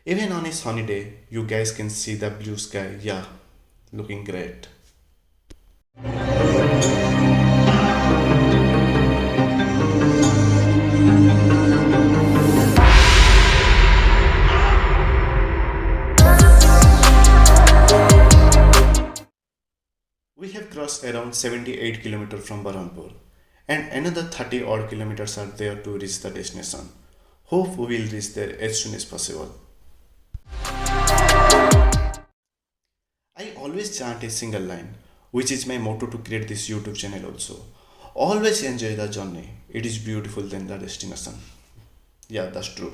Even on a sunny day, you guys can see the blue sky. Yeah, looking great. We have crossed around 78 kilometers from Berhampur and another 30 odd kilometers are there to reach the destination. Hope we will reach there as soon as possible. I always chant a single line, which is my motto to create this YouTube channel also. Always enjoy the journey. It is beautiful than the destination. Yeah, that's true.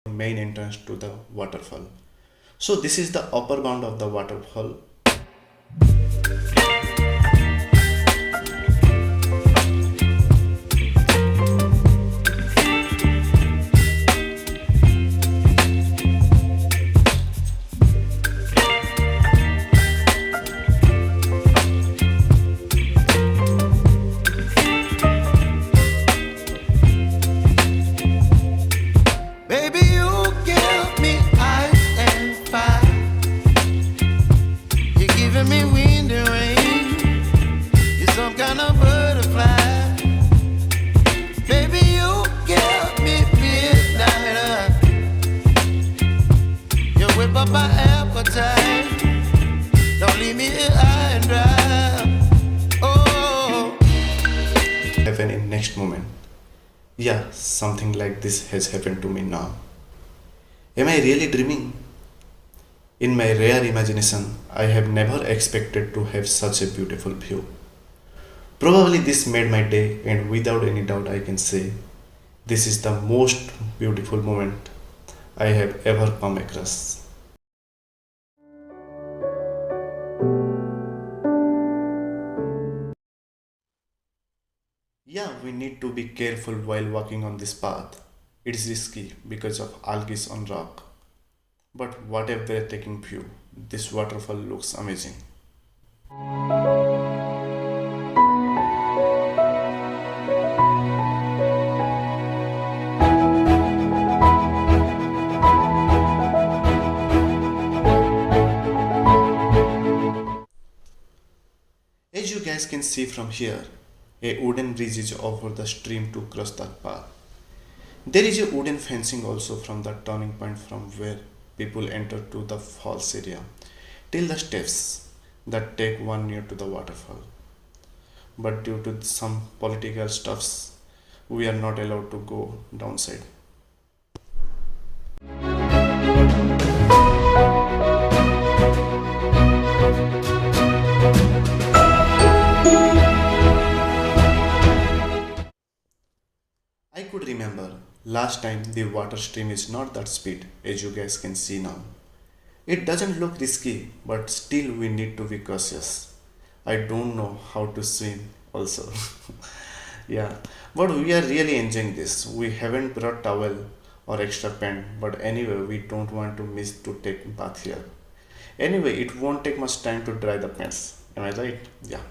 Main entrance to the waterfall. So this is the upper bound of the waterfall. Baby, you give me ice and fire. You're giving me wind and rain. You're some kind of butterfly. Baby, you give me midnight. You whip up my appetite. Don't leave me here high and dry. Oh. Happen in next moment. Yeah, something like this has happened to me now. Am I really dreaming? In my rare imagination, I have never expected to have such a beautiful view. Probably this made my day, and without any doubt, I can say this is the most beautiful moment I have ever come across. Yeah, we need to be careful while walking on this path. It is risky because of algae on rock. But what a breathtaking view. This waterfall looks amazing. As you guys can see from here, a wooden bridge is over the stream to cross that path. There is a wooden fencing also from the turning point from where people enter to the falls area till the steps that take one near to the waterfall. But due to some political stuffs, we are not allowed to go downside. last time the water stream is not that speed as you guys can see now. It doesn't look risky, but still we need to be cautious. I don't know how to swim also. Yeah, but we are really enjoying this. We haven't brought towel or extra pen, but anyway we don't want to miss to take bath here. Anyway, it won't take much time to dry the pants. Am I right? Yeah.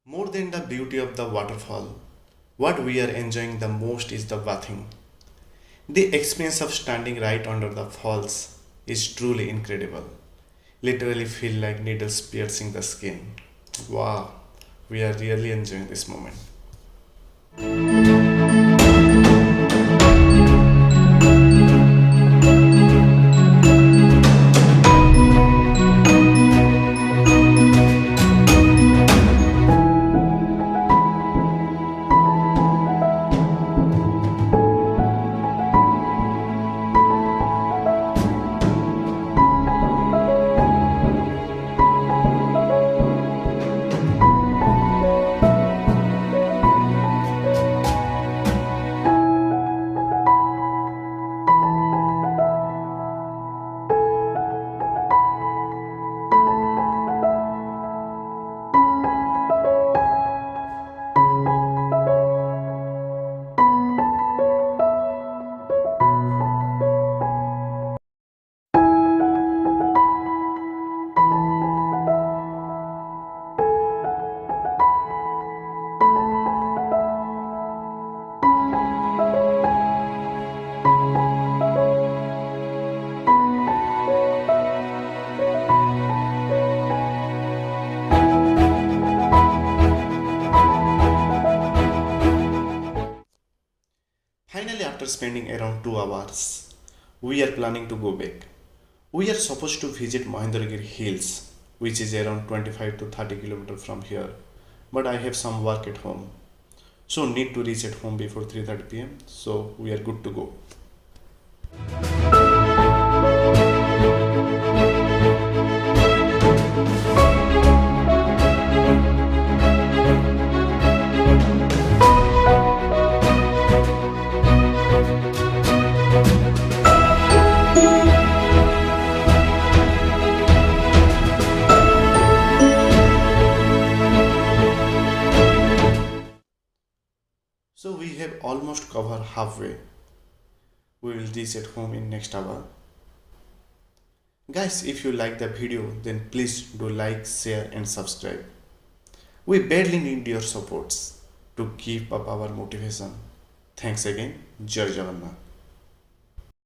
More than the beauty of the waterfall, what we are enjoying the most is the bathing. The experience of standing right under the falls is truly incredible. Literally feel like needles piercing the skin. Wow, we are really enjoying this moment. Finally, after spending around 2 hours, we are planning to go back. We are supposed to visit Mahendragiri Hills, which is around 25 to 30 kilometers from here, but I have some work at home, so need to reach at home before 3:30 p.m. So we are good to go. So we have almost covered halfway. We will reach at home in next hour. Guys, if you like the video, then please do like, share and subscribe. We badly need your supports to keep up our motivation. Thanks again. Jai Jagannath.